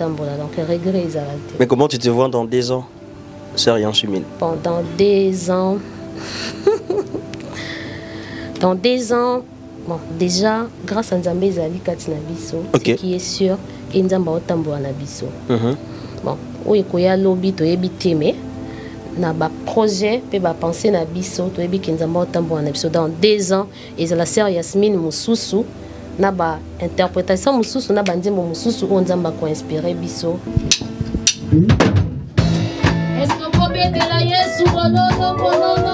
tambola donc regret ezala te. Mais comment tu te vois dans 2 ans, sœur Yasmine? Pendant 2 ans. Dans 2 ans, bon, déjà, grâce à Nzambe ezali kati na biso, ce qui est sûr, et Nzamba otambola na biso. Bon, oyo koya lobi toyebi teme na ba projet pe ba penser na biso toyebi ke Nzamba otambola na biso dans 2 ans ezala sœur Yasmine mususu na ba interprétation mususu na ba nzembo mususu o Nzamba ko inspirer biso. Est-ce que vous pouvez dire la Yesu bololo bololo bololo.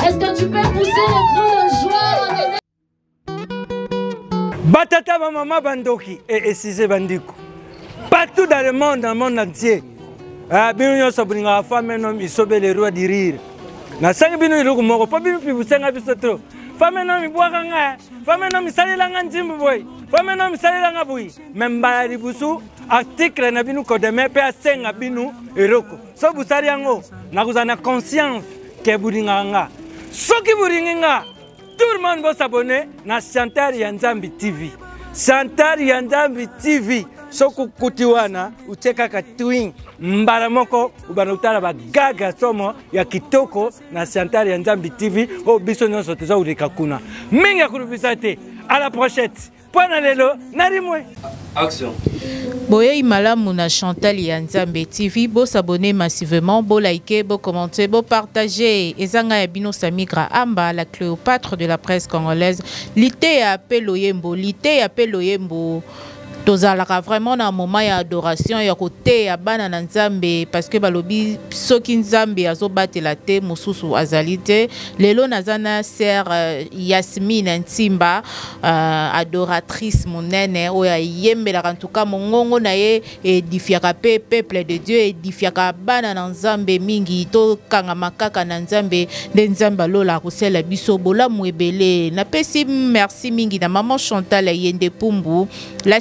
Est-ce que tu peux pousser le cri de joie? Batata maman bandoki et Cissé Bandiko. Partout dans le monde entier. Bino sobringa femme nom isobe le roi du rire. Na sangi bino iruku moko po bino pibusenga bisotro. Femme nom ibwaka nga, femme nom isalila nga nzimbu boy. Femme nom isalila nga boy. Memba ribusu article na bino kodeme pe asenga bino eroko. So busari yango na kuzana conscience ke buringa nga. Soki buringa tout le monde va s'abonner na Chantal Yanzambi TV. Chantal Yanzambi TV. Soko kutiwana ucheka katwing mbara moko ubanutala bagaga somo ya kitoko na Chantal Yanzambi TV o biso nyonso teza ureka kuna. Mingi kurubisa te. À la prochaine. Point lelo narimwe. Action. Boye malamu na Chantal Yanzambi TV, bo s'abonner massivement, bo liker, bo commenter, bo partager. Ezanga ya bino Samigra Amba, la Cléopâtre de la presse congolaise. Lité ya Peloyembo, lité ya Peloyembo. Tozalaka vraiment na moment ya adoration ya côté ya bana na Nzambe parce que balobi soki Nzambe azobatela te mususu azalite lelo nazana sœur Yasmine Ntimba adoratrice monene oya yembela en tout cas mongongo na ye edifiaka peuple de Dieu edifiaka bana na Nzambe mingi to kanga makaka na Nzambe de Nzamba lola kusela biso bola mwebele na pesi merci mingi na maman Chantal Yende Pumbu la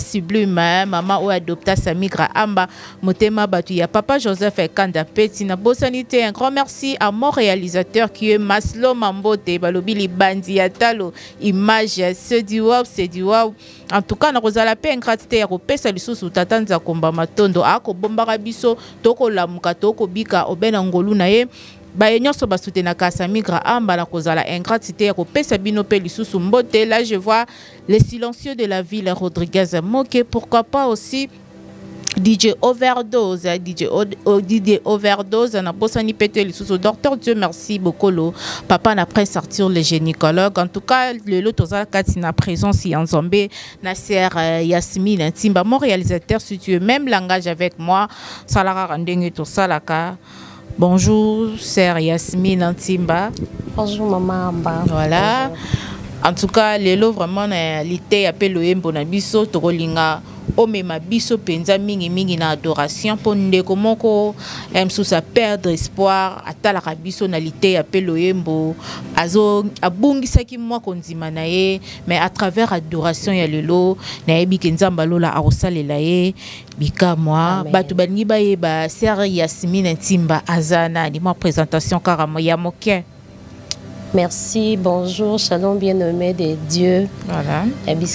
maman ou adopta Samigra Amba motema batu ya papa Joseph Kanda Peti na bosanité. Un grand merci à mon réalisateur qui est Maslo Mambote balobili bandi ya talo image c'est du wow en tout cas na kozala pe ingratité ya kopesa lisusu tatanza komba matondo ako bombaka biso toko lamuka toko bika obena ngolu na ye baye nyonso basutenaka Samigra Amba na kozala ingratité ya kopesa bino pe lisusu mbote. Là je vois les silencieux de la ville Rodriguez Moke, pourquoi pas aussi DJ Overdose, DJ Overdose, na bosani pété lisusu docteur Dieu merci beaucoup papa na après sortir le gynécologue. En tout cas le lot tozala kati na présence en Nzambe na sœur Yasmine Ntimba mon réalisateur si tu es même langage avec moi salara ndenge to salaka. Bonjour, sœur Yasmine Ntimba. Bonjour, maman Amba. Voilà. Bonjour. En tout cas, lelo vraiment l'été appelle le Mbo na biso tokolinga omema biso penza mingi na adoration pour ndeko moko msusa perdre espoir atala biso na l'été appelle le Mbo azo abungisa ki mwa konzima na ye mais à travers adoration ya lelo na yebi Nzamba lola arosalela ye bika moi batu balingi baye ba sœur Yasmine Ntimba azana ni moi présentation karamo ya moke. Merci, bonjour, shalom bien-aimé de Dieu. Voilà. Je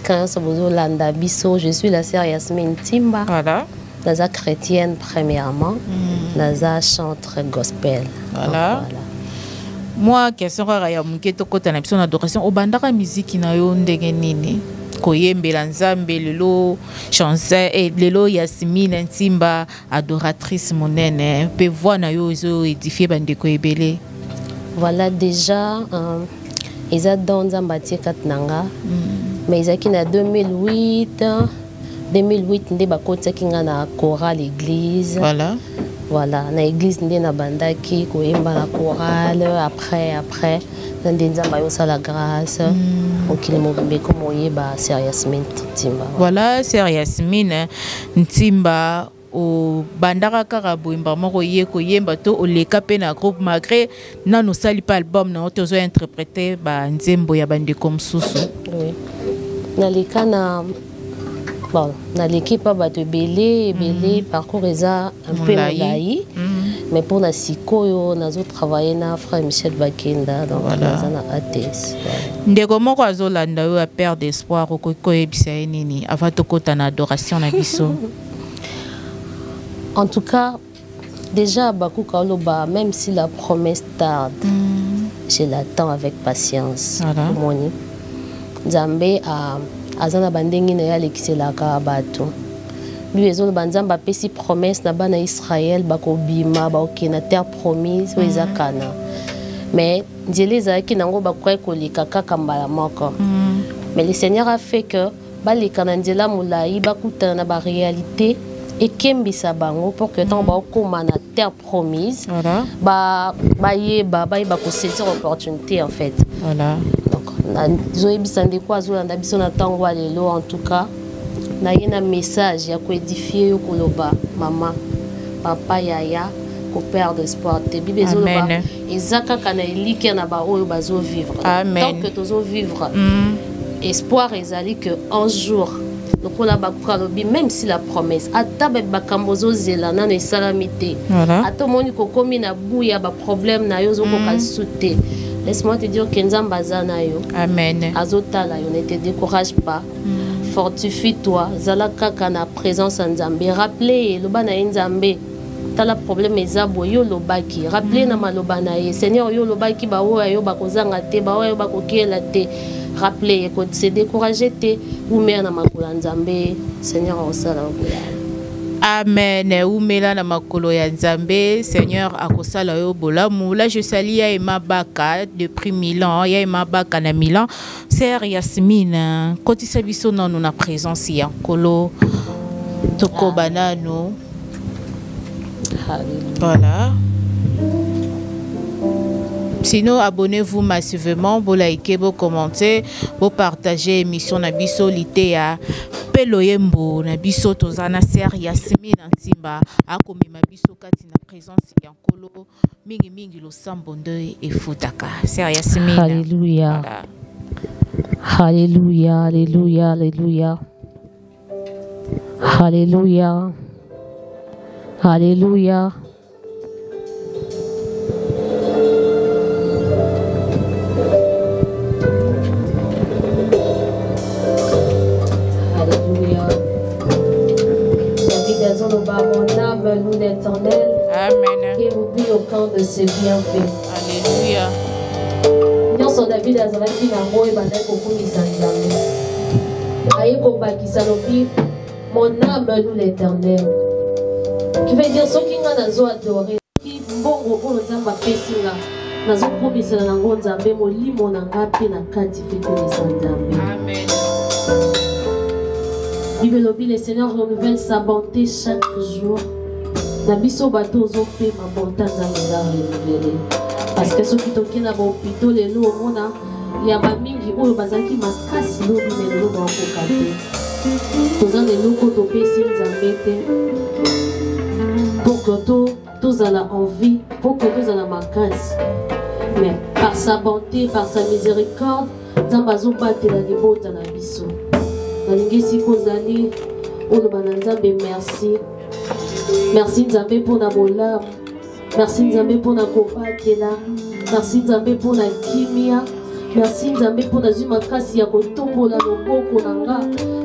suis la sœur Yasmine Ntimba. Voilà. Naza chrétienne premièrement. Naza chantre gospel. Voilà. Donc, voilà. Moi, question raya muketo kota na biso na adoration obandaka musique na yo ndenge nini? Koyembela Nzambe lelo chanson et lelo Yasmine Ntimba adoratrice monene pe voix na yo zo édifier bandeko ebele. Voilà déjà, ils ont dans Nzambati Katnanga, mais ils ont qui en 2008, 2008 ndé bakota kinga na chorale église. Voilà. Voilà, na église ndé na bandaki koyemba na chorale après ndé Nzamba yosa la grâce. Donc il m'a comme oyeba sœur Yasmine Ntimba. Voilà, sœur Yasmine Ntimba. au bandara karabouimba moko yeko yemba to o leka pe na groupe malgré nano sali pas album na otozo interpréter ba nzembo ya bande comme susu. Oui. Na leka na bon, na l'équipe ba de belé parcours eza un peu molai. Mais pour na sikoyo nazo travailler na frère Michel Bakenda donc voilà. Na ATS. Ndeko moko azolanda yo a perdre d'espoir ko ebisa nini avant to kota na adoration na biso. En tout cas, déjà Bakou Kaoloba, même si la promesse tarde, je l'attends avec patience. Voilà. Nzambe a azana bandengi na yalekisela bato. Bibezo banzamba pesi promesse na bana Israël bakobima bakena terre promise ezakana. Mais nzeleza ki nango bakwa kolika kaka mbala moko. Mais le Seigneur a fait que balika nzela mulai bakuta na ba réalité et kembisa bango pour que tant ba koma na terre promise. Voilà. Ba ko saisir opportunité en fait. Voilà. En tout cas, il y a un message qui est édifié maman, papa, yaya, qu'on perd d'espoir. Amen. Tant que tu veux vivre, espoir est que un jour, même si la promesse, laisse-moi te dire que Amen. Azotala, ne te décourage pas. Fortifie-toi. Zalaka kana présence en Nzambe. Rappelez le bana Nzambe. Tala problème ezabo yo lobaki. Rappelez na maloba na ye. Seigneur yo lobaki ba wo yo bakozanga te, ba wo yo bakokela te. Rappelez ko se décourager te ou mère na makolo Nzambe. Seigneur osala okoya. Amen. Oumela na makolo ya Nzambe, Seigneur akosala yo bolamu. Là je salue ya Emma Baka depuis Milan, ya Emma Baka na Milan. Sœur Yasmine, kotisa biso na na présence ya kolo toko banano. Voilà. Sinon, abonnez-vous massivement, vous likez, vous commentez, vous partagez l'émission Nabiso Litea, Peloyembo, Nabiso Tozana Ser, Yasmine Antimba, Akomi Mabiso Katina présence Yankolo, Mingi Mingi Lo Sambondo et Futaka. Ser Yasmine. Alléluia. Voilà. Alléluia, Alléluia, Alléluia. Alléluia. Alléluia. Mon âme loue l'Éternel. Amen. Et oublie aucun de ses bienfaits. Alléluia. Nous sommes David Azalaki Nango et Bandai Kokumi Sanzambe. Aïko Bakisalopi, mon âme loue l'Éternel. Qui veut dire ceux qui ont nazo adoré, qui mbongo pour nous amba pesila, nazo promise na Nango Nzambe mo limo na ngapi na kati fete de Sanzambe. Amen. Le Seigneur renouvelle sa bonté chaque jour. Nabiso bateau zope ma bonté za renouvelée. Parce que ceux qui toquent na bopito les lots mona ya ba mingi oyo bazaki makasi lobi mais lo ba kokate. Tozan les loko topé Nzambe pour que tous à la envie, pour que tous à la makasi. Mais par sa bonté, par sa miséricorde, Nzambazo bate la libota na biso. Merci. Merci Nzambe pour la bola. Merci Nzambe pour la kobatela. Merci Nzambe pour la kimia. Merci Nzambe pour la zumakasi ya kotombola loboko nanga.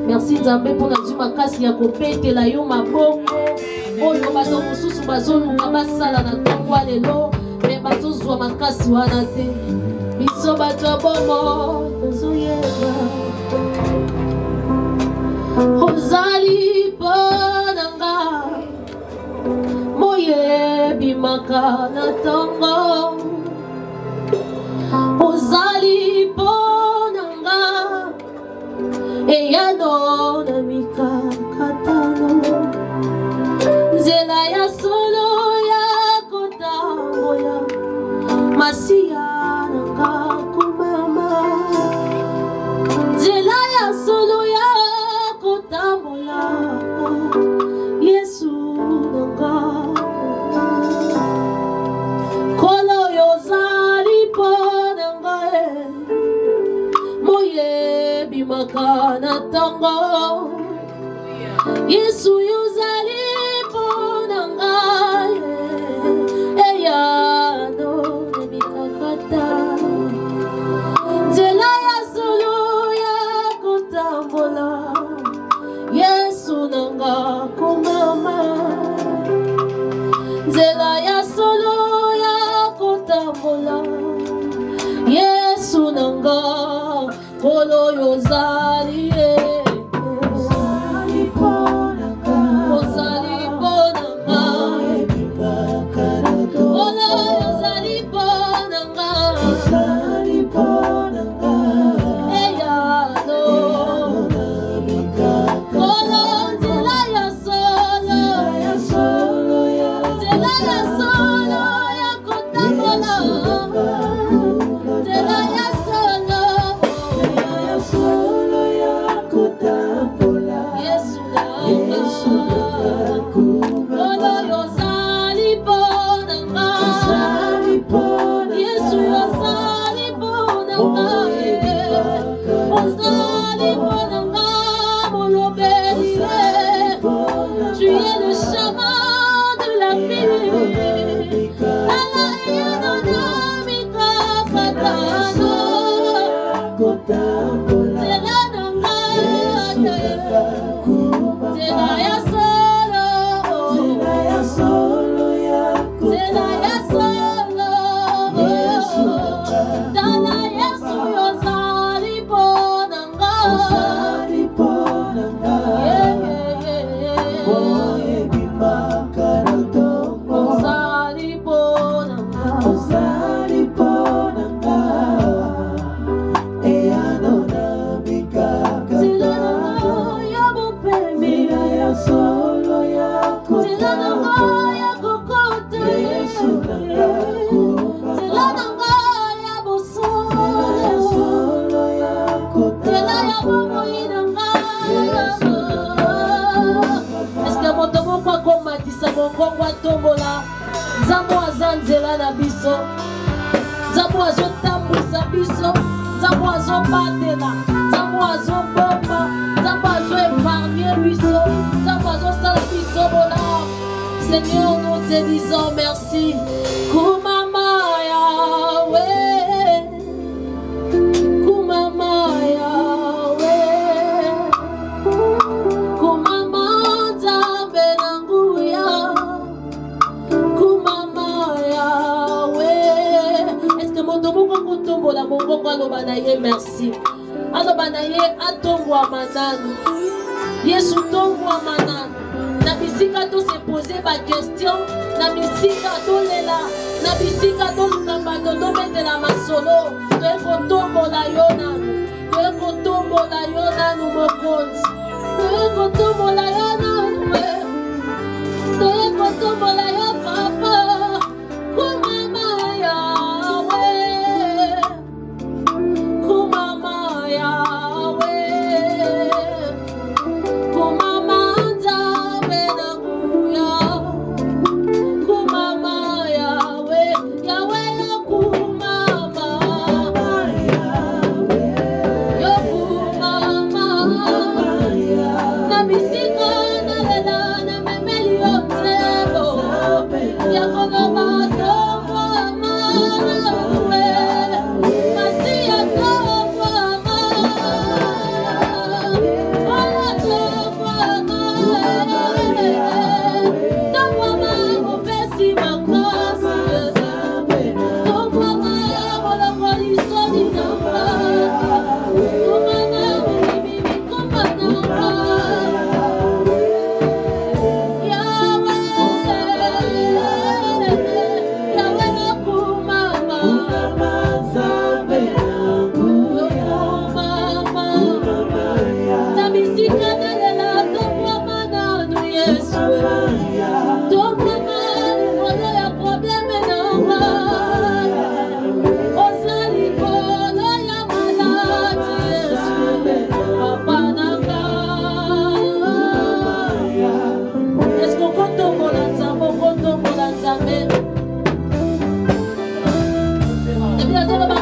Merci Nzambe pour la zumakasi ya kopetela yo maboko. Oyo bato mosusu bazoluka basala na tongwa lelo. Me bazozwa makasi wana te. Biso bato bomo tozoyeba. Ozali bonanga moye bimaka na tongo. Ozali bonanga eyano na mika katano. Nzela ya solo ya kotambola masiya nanga kumama. Nzela ya solo ya Yesu obimaka na tango Yesu yozali pona ngai eyano nemikakata nzela ya solo ya kotambola Yesu nanga komama nzela ya solo ya kotambola Yesu nanga kolo yozali Seigneur, nous te disons merci. Kumama Yahweh, Kumama Yahweh, Kumama Nzambe Nanguya, Kumama Yahweh. Est-ce que mon tomoko kutombo la mongo aloba na ye merci. Aloba na ye atongwa mananu. Yesu tongwa mananu. Na bisika to se poser ma question, na bisika to lela, na bisika to lukamba to mete la masolo, to ekotombo la yona, to ekotombo la yona no mokonzi, to ekotombo la yona, to ekotombo la yona papa, kumama Yahweh, kumama Yahweh, kumama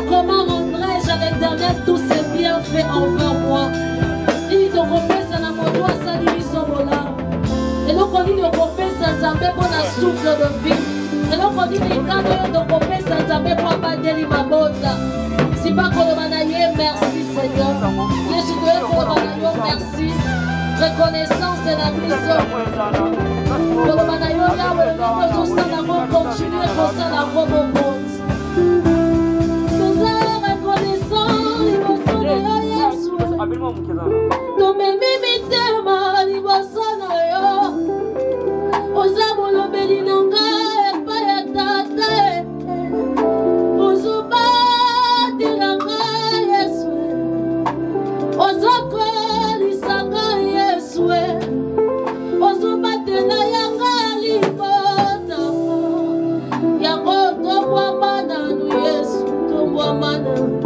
Comment rendrai-je à l'Éternel tous ses bienfaits envers moi? biso de vie. Eloko nini likano yo tokopesa Nzambe po abandeli mabota. Sipa koloba na ye merci Seigneur. Yesu toye koloba na yo merci. Reconnaissance et la biso. Koloba na yo yawe lelo osala ngo continuer kosala ngo bokonzi. Tozala reconnaissant liboso na yo Yesu. Tomemi mitema liboso na yo. Oza molobeli na ngai epai ya tata. Ozobatela ngai Yesu. Ozokolisa ngai Yesu. Ozobatela yanga libota. Yango tobwamana nu Yesu. Tobwamana nu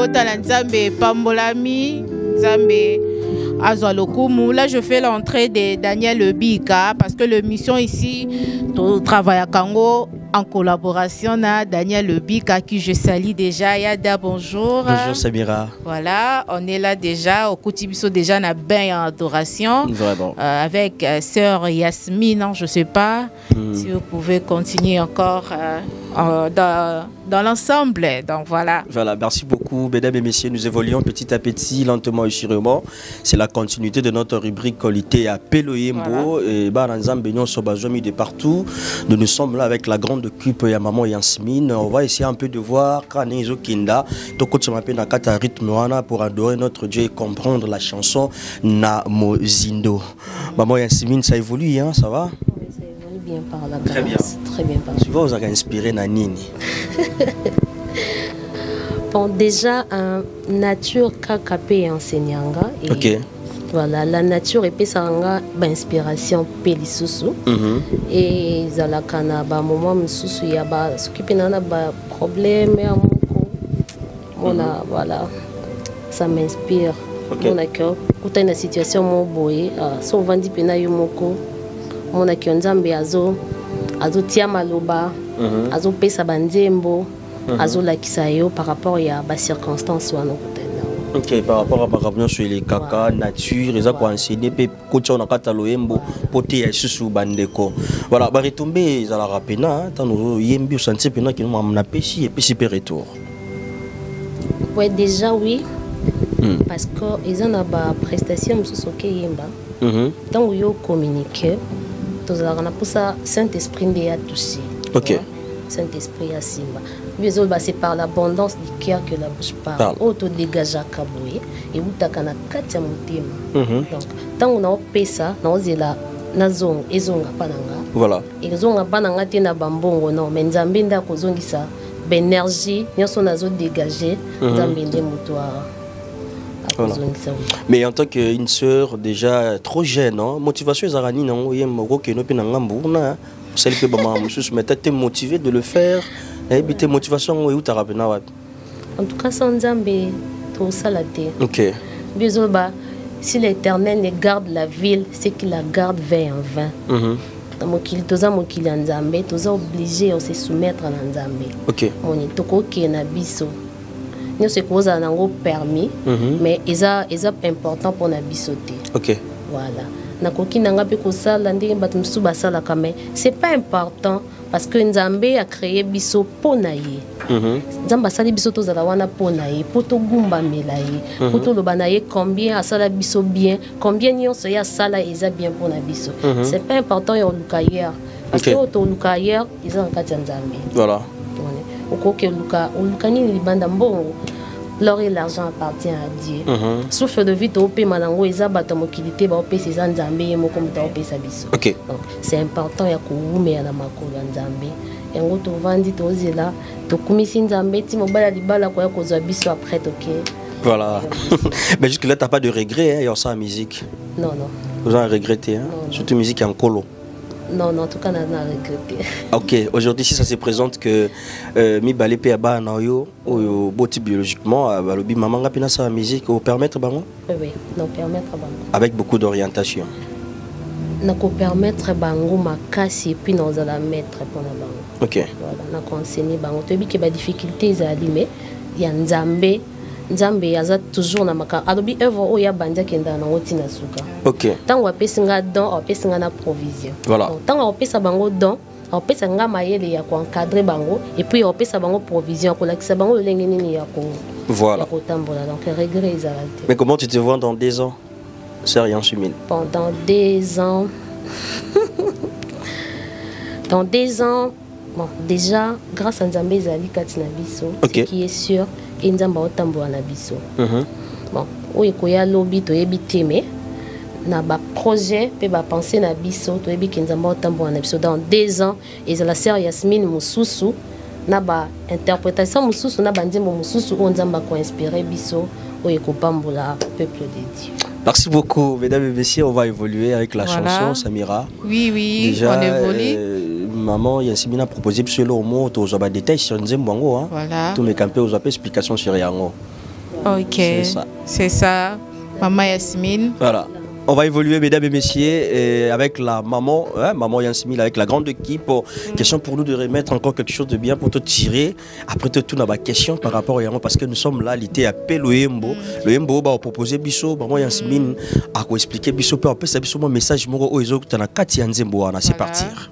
Botala Nzambe Pambolami, Nzambe Azwa Lokumu. Là, je fais l'entrée de Daniel Bika parce que l'émission ici, tout travail à Kango en collaboration avec Daniel Bika qui je salue déjà. Yada, bonjour. Bonjour Samira. Voilà, on est là déjà au Koutibiso déjà na bain en adoration. Vraiment. Avec sœur Yasmine, non, je sais pas si vous pouvez continuer encore dans l'ensemble. Donc voilà. Voilà, merci beaucoup mesdames et messieurs. Nous évoluons petit à petit, lentement et sûrement. C'est la continuité de notre rubrique qualité à Peloyembo et Baranzam Benyon Sobazomi de partout. Nous sommes là avec la grande cupe et maman Yasmine. On va essayer un peu de voir Kanezo Kinda. Donc tu m'appelles Nakata rythme pour adorer notre Dieu et comprendre la chanson Namozindo. Maman Yasmine, ça évolue, hein, ça va? Oui, ça évolue bien par la grâce. Très bien. Très bien par Tu vas vous inspirer Nanini. Bon, déjà, nature kakapé enseignanga. Ok. Voilà, la nature et puis ça a inspiration pelisusu. Et zalakana ba moment mususu ya ba s'occuper nana ba problème ya moko. Mona voilà. Ça m'inspire. Mona ko kuta na situation mo boye, so vandi pena yo moko. Mona ki nzambe azo tia maloba, azo pesa banzembo, azo lakisa yo par rapport ya ba circonstances wana kutena. Ok, par rapport à Barabnon sur les caca, nature, ils ont enseigné, puis quand on a cataloguembo, poté et sous bandeko. Voilà, bah retomber, ils ont la rapena, tant nous yembi ou senti pena qui nous a pêché et puis super retour. Ouais, déjà oui, parce que ils ont la prestation sous ce qui yemba. Tant où yo communiquer, tous on a pour ça Saint-Esprit a touché. Ok. Saint-Esprit a simba. C'est par l'abondance du cœur que la bouche parle. Auto dégage à Kaboué et où t'as qu'un katia montima. Donc, tant on a fait ça, on a la nazong et zonga pananga. Voilà. Et zonga pananga tina bambongo non, mais nzambinda kozongi ça, l'énergie, n'y son nazo dégagé, nzambinde mutoa. Voilà. Mais en tant qu'une sœur déjà trop jeune, hein, motivation Zarani non, yem moko que no penangambouna, celle que maman monsieur mais t'es motivé de le faire. Et puis tes motivations où tu as rappelé. En tout cas, sans Nzambe, tout ça la terre. Ok. Bizoba, si l'Éternel ne garde la ville, c'est qu'il la garde 20 en 20. Tous les Nzambe, tous obligés de se soumettre à Nzambe. Ok. On est toko qui na biso. Nous c'est cause à n'ango permis, mais c'est important pour na bisoté. Ok. Voilà. Nakoki nanga pe ko sala ndenge bato msusu basala kame. C'est pas important. Parce que Nzambe a créé biso ponaye. Nzambe asali biso tozala wana ponaye, poto gumba melaye, poto lobanaye combien asala biso bien, combien nyonso ya sala eza bien pour na biso. C'est pas important ya lukayer. Parce que auto lukayer ils ont kati Nzambe. Voilà. Okoke luka ni libanda mbongo. L'or et l'argent appartient à Dieu. Souffle de vie au pays manango eza batomokilité ba opé ces Nzambe yemo comme ta opé sa biso. Donc c'est important ya kuume ya na makolo Nzambe. Yango to vandi to zela to kumisi Nzambe ti mobala libala ko ya kozwa biso après OK. Voilà. Mais jusque là t'as pas de regret hein, y a ça en musique. Non non. Vous en regrettez hein, surtout musique en colo. Non, non, en tout cas, on a regretté. Ok, aujourd'hui, si ça se présente que mi balé pe aba na yo ou boti biologiquement, balobi maman nga pina sa musique ou permettre bango? Oui, non permettre bango. Avec beaucoup d'orientation. Nako permettre bango makasi et puis nous allons mettre pour na bango. Ok. Voilà, nako enseigner bango. Tu dis que ba difficulté za limé, ya Nzambe. Nzambe aza toujours na maka alobi œuvre oya banja kenda na ngoti na suka. OK. Tango apesi nga don, apesi nga na provision. Voilà. Tango apesa bango don, apesa nga mayele ya ko encadrer bango et puis apesa bango provision ko lakisa bango lengeni nini ya ko. Voilà. Ya ko tambola donc regret ezalate. Mais comment tu te vois dans 10 ans? C'est rien Sumine. Pendant 2 ans. Dans 2 ans, bon déjà grâce à Nzambe ezali kati na biso, ce qui est sûr. Et Nzamba otambola na biso. Bon, oyo koya lobi to yebi teme na ba projet pe ba penser na biso to yebi ke Nzamba otambola na biso dans 2 ans et la sœur Yasmine Mususu na ba interprétation Mususu na bandimbo Mususu o Nzamba ko inspirer biso oyo ko pambola peuple de Dieu. Merci beaucoup mesdames et messieurs, on va évoluer avec la chanson Samira. Oui oui, déjà, on évolue. Maman Yasmine a proposé sur le mot aux détails sur Nzembango hein. Voilà. Tous mes campés aux explications sur Yango. Ok, c'est ça. Maman Yasmine. Voilà. On va évoluer, mesdames et messieurs, avec la maman, maman Yasmine, avec la grande équipe. Question pour nous de remettre encore quelque chose de bien pour te tirer. Après tout, on a ma question par rapport à Yamon, parce que nous sommes là, l'été à Peloembo. Le Embo va proposer Bisso, maman Yasmine, à quoi expliquer Bisso, peut appeler ça Bisso, mon message, mon gros, ils ont un Kati Nzembo, c'est partir.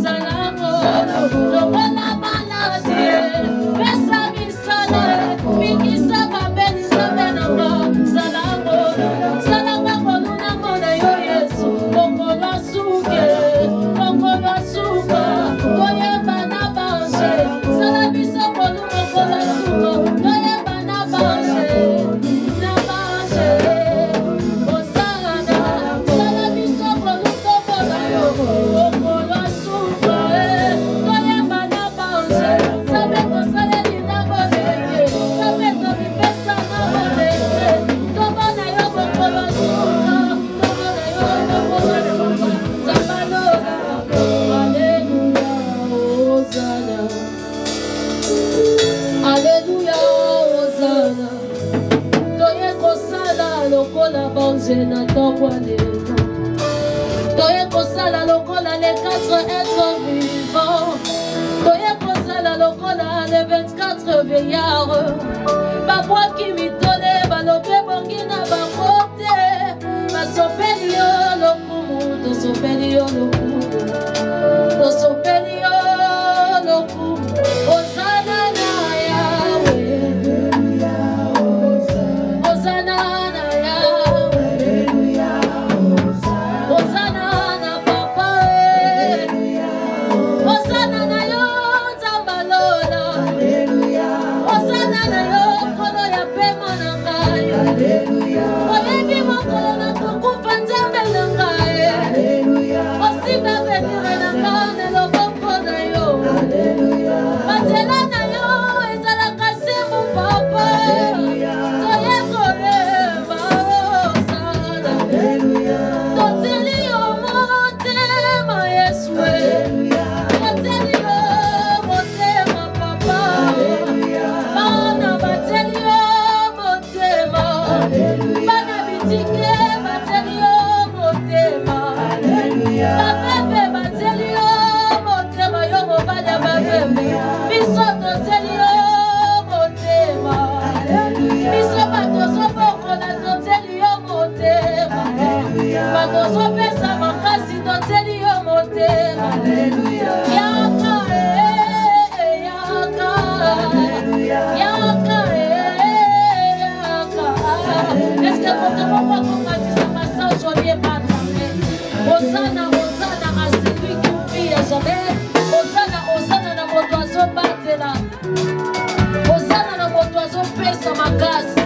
Salam lokola bonze na toko lelo. Toye kosala lokola les 4 êtres vivants. Toye kosala lokola les 24 veillards. Babwa qui mitole balobe bongina bakote. Basopeli yo lokumu, tosopeli yo lokumu. Tosopeli yo lokumu. Osana na Yahweh. Osana na Yahweh. Osana na Papa. Osana na yo Zambalola. Osana na yo kono ya pema na ngai. Oyebi mokolo na kukufa nzambe na ngai. Osimba venire na kane loboko na yo. Batela na yo ezalaka simu papa. Toye koleba osana. Toteli yo motema Yesu. Toteli yo motema papa. Bana bateli yo motema. Bana bitike bateli yo motema. Bapebe bateli yo motema. Yo mobali bapebe. Biso toteli yo motema. Biso bato sobokola toteli yo motema. Bato sopesa makasi toteli yo motema. Yaka yaka yaka yaka. Est-ce que votre papa comprend ce massage aujourd'hui pas jamais? Osana Osana à celui qui vit à jamais. Osana Osana na moto azobatela. Osana na moto azopesa makasi.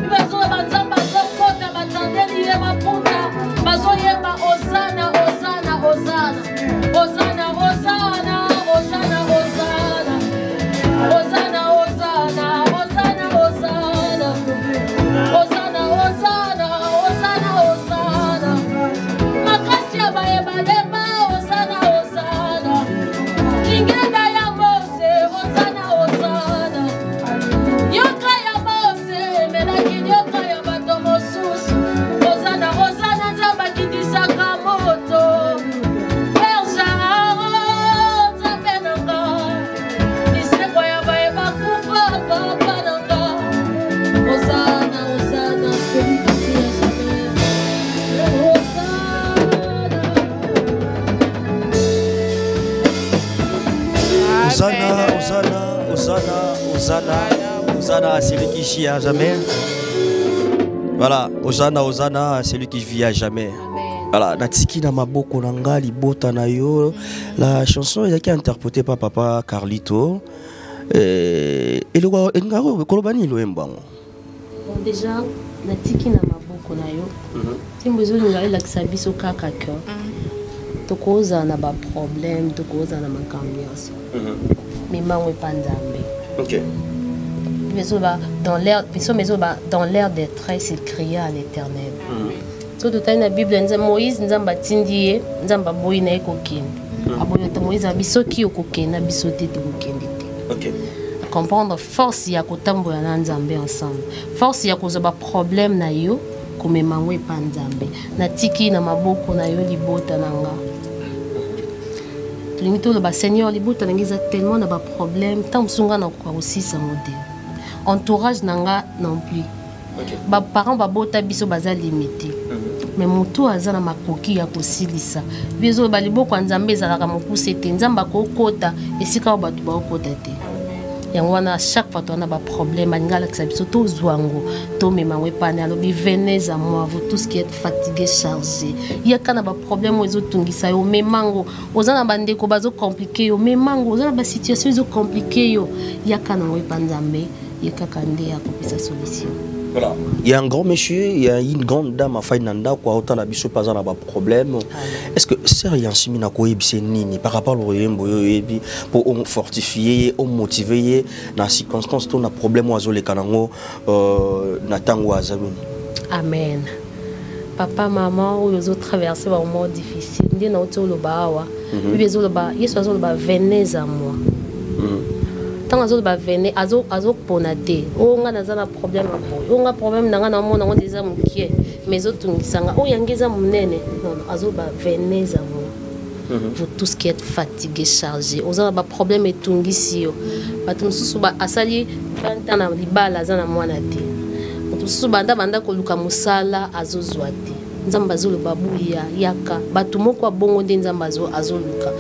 Bazo banzamba zokota batandeli ye mapunda. Bazo yeba Osana Osana Osana. Osana Osana Osana Osana. Osana Osana Osana Osana. Osana Osana Osana Osana. Makasi ya bayebalema Osana Osana. Lingenda ya Mose Osana Osana. Yoka ya Mose melaki yoka ya bato mosusu. Osana Osana nzamba kitisaka moto. Verja nzambe nanga. Lisekwa ya bayeba kufa papa nanga. Osana Osana celui qui vit à jamais. Osana, Osana, Osana, Osana, Osana, c'est lui qui vit à jamais. Voilà, Osana, Osana, c'est lui qui vit à jamais. Voilà, Natiki na maboko nanga libota na yo. La chanson est interprétée par papa Carlito. Et le roi ngaro kolobani lo embango. Bon déjà Natiki na maboko na yo. Timbozo ngai la kisabiso kaka cœur. Tokoza na ba problème, tokoza na makambiance. Mais mango panzambe. OK. Dans l'air des traits, il cria à l'Éternel. So tout à la Bible, Moïse nzamba tindie, nzamba boyi na ekokende. Aboyoto Moïse abisoki okokende, abisote te kokende te. OK. Comprendre force ya kotambola na nzambe ensemble. Force ya kozoba problème na yo, komemango epa nzambe. Na tiki na maboko na yo libota nanga. Limito le Seigneur libota nangiza tellement na ba problème, tant sunga na kwa aussi sa modèle. Entourage nanga non plus. OK. Ba parents ba bota biso baza limité. Mais mutu azana makoki ya kosilisa. Biso ba liboko nzambe ezalaka mopuse te nzamba ko kota esika ba tu ba kota te. Yango wana chaque fois on a ba problème ngala que ça biso to zwango to memango epane alobi venez à moi vous tous qui êtes fatigués chargés. Ya kana ba problème ozo tungisa yo memango ozana bandeko bazo compliqué yo memango ozana ba situation zo compliqué yo ya kana ngo epanzambe ya kakande ya kopesa solution. Voilà. Il y a un grand monsieur, il y a une grande dame à Fainanda, quoi, autant la biso pas un problème. Est-ce que c'est rien si mina ko ebise nini par rapport au yembo yebi pour fortifier, motiver dans circonstances ton problème oiseau les kanango na tango azami. Amen. Papa maman ou les autres traverser un moment difficile, ndi na otolo bawa. Bibezo lo ba, yeso zo lo ba venez à moi. tant azo ba vene azo ponate o nga nazana problème boy o nga problème nanga na mona ngo déjà mukie mais otungisanga o yangeza munene non azo ba vene za mo vous tous qui êtes fatigués chargés ozana ba problème etungisi yo batu mususu ba asali 20 ans na libala zana mwana te mususu banda ko luka musala azozwa te nzamba azolo babuya yaka batu moko bongo nde nzamba azoluka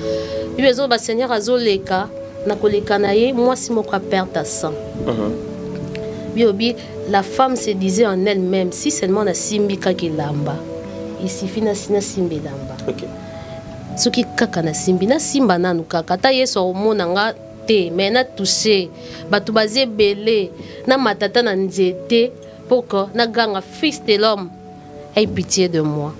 bibe zo ba seigneur azoleka na koleka na ye moi si moko perdre à 100 biobi la femme se disait en elle-même si seulement na simbi kaki lamba il suffit na simbi lamba OK soki kaka na simbi na simba nanu kaka ta yeso omona nga te mais na toucher batu bazie belé na matata na nzete pour que na ganga fils de l'homme aie pitié de moi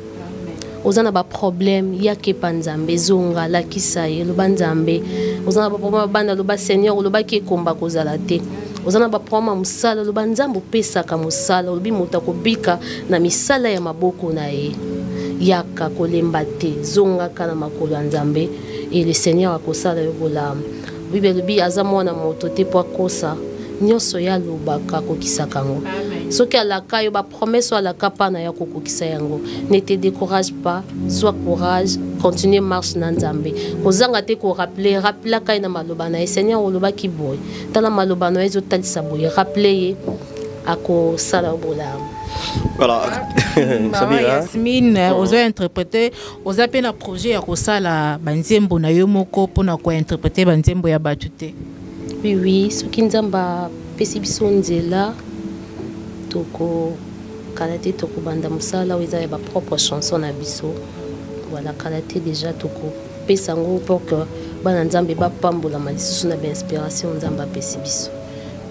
ozana ba problème yake panzambe zonga la kisaye lo banzambe ozana ba problème bana lo ba seigneur lo ba ki komba kozala te ozana ba problème musala lo banzambo pesa ka musala lo bi muta ko bika na misala ya maboko na ye yaka kolemba te zonga kana makolo nzambe et le seigneur akosala yo bolam bible bi azamona moto te po kosa nyoso ya lobaka kokisaka ngo soki alaka yo ba promesse alaka pana ya kokokisa yango ne te décourage pas sois courage continue marche na nzambe kozanga te ko rappeler kai na maloba na seigneur oloba ki boy tala maloba no ezo talisa boy rappeler ako sala bolam. Voilà. Yasmine, ozo interpréter, ozo pena projet ya kosala banzembo na yo moko pona ko interpréter banzembo ya batute. Oui, soki nzamba pesi biso nzela toko kalate toko banda musala oza ya ba propre chanson na biso. Voilà, kalate déjà toko pesa ngo pour que bana nzambe ba pambola malisusu na ba inspiration nzamba pesi biso.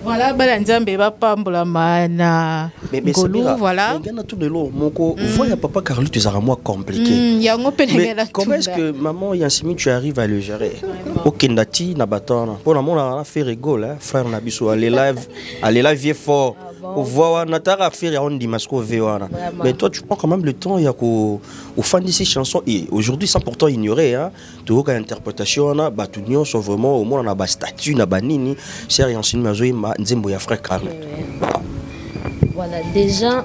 Voilà, Balanzambe va pambola mana ngolu, voilà. Mais tout de l'eau, moko, voyez papa Carly, tu as moi compliqué. Mais comment est-ce que maman Yansimi tu arrives à le gérer? Ok, Ndati na batana. Pour la mon on a fait rigole, frère Nabiso, allez là vieux fort. Au voir natara faire on dit masco vewana. Mais toi tu prends quand même le temps il y a qu'au fan de ces chansons et aujourd'hui sans pourtant ignorer hein, tu vois interprétation na batunyo sont vraiment au moins on a ba statut na banini, c'est Yansimi mazoï nzembo ya frère Carly. Voilà, déjà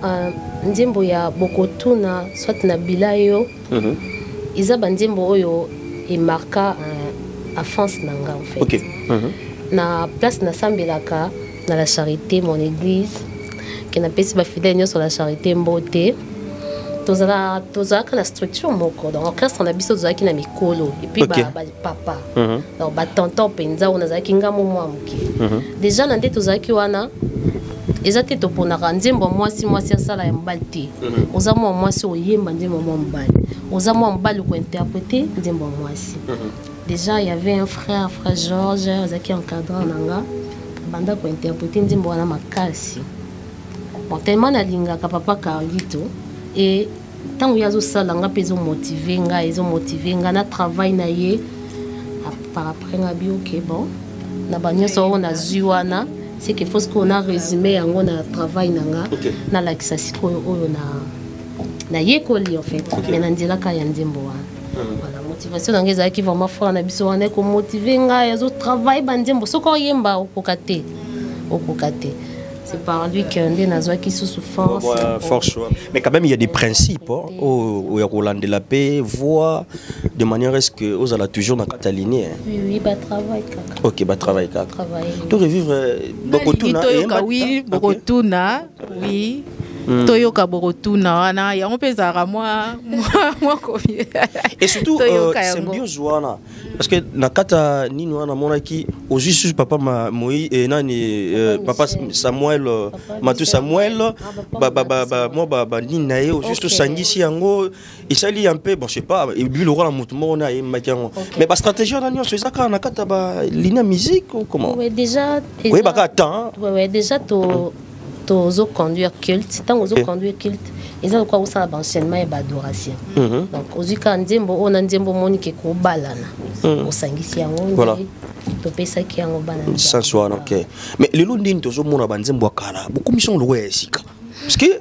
nzembo ya bokotuna soit na bilayo iza banzembo oyo et marqua à France nanga en fait. OK. Na place na sambelaka na la charité mon église qui n'a pas si ba fidèle sur la charité mbote tozala la structure moko donc orchestre na biso tozala ki na mikolo et puis ba papa donc ba tonton penza on azaki ngamo mwa muki déjà na nde tozala ki wana ezate to pona nzembo mwasi asala ya mbali te oza mwasi oyemba nzembo mwa mbali oza mwa mbali ko interpréter nzembo mwasi. Déjà il y avait un frère Georges azaki encadrant nanga banda ko interpréter nzembo wana makasi bon tellement na linga ka papa Carlito et tant que yazo sala nga pezo motiver nga na travail na ye par après nga bi OK bon na banyo so on a zuwana c'est qu'il faut qu'on a résumé yango na travail nanga na la kisasiko oyo na yekoli en fait mais na ndila ka ya nzembo wana voilà motivation nanga ezaki vraiment fort na biso wana ko motiver nga yazo travail banzembo soko yemba okokate. C'est par lui que Nazoa qui sous force. Force. Mais quand même, il y a des principes. Au Roland de la paix, voix, de manière à ce que vous allez toujours dans la lignée. Oui, bah travail. Ok, bah travail. Tu revivre Bokotuna. Oui, Bokotuna, oui. Toyoka Borotuna, wana ya mpezara moi combien. Et surtout symbiose wana parce que nakata nini wana monaki au juste papa moi et nani papa Samuel Matu Samuel moi nini nae au juste sangisi yango isali un peu bon je sais pas lui le rôle en mouvement on a makiango mais ba stratégie on a nyonso ezaka nakata ba ligne musique ou comment? Oui déjà oui ba temps ouais déjà aux conduire culte tant aux conduire culte ils ont quoi ça enchaînement et adoration donc aux cas nzembo on a nzembo monique ko balana au sangisi yango voilà to pesa ki yango balana sans soir OK mais le lundin to zo mona banzembo akala beaucoup mission lo esika parce que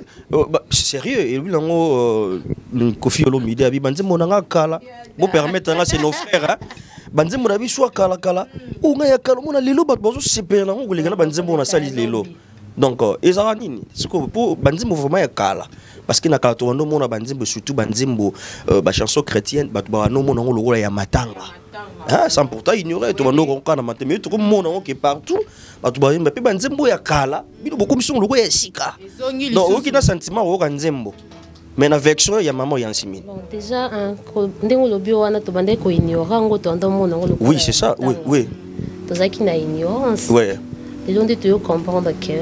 Sérieux, et lui, Kofi Olomide, il dit Monanga Kala, vous permettez, c'est nos frères. Banze mon avis soit kala ou ngaya kala mon lelo bat bozo super na ngou legana banze mon sali lelo donc ezara nini ce que pour banze mouvement ya kala parce que na kala to no mona banze surtout banze ba chanson chrétienne bat ba no mona ngolo ya matanga ah sans pourtant ignorer to no ko kana matanga mais to ko mona ngo ke partout bat ba yimba pe banze ya kala bino beaucoup mission logo ya sika donc okina sentiment o ka nzembo. Mais la vection, il y a maman Yansimine. Bon, déjà, oui, c'est ça, oui, oui. Qui n'a ignorance. Oui. Les gens doivent comprendre que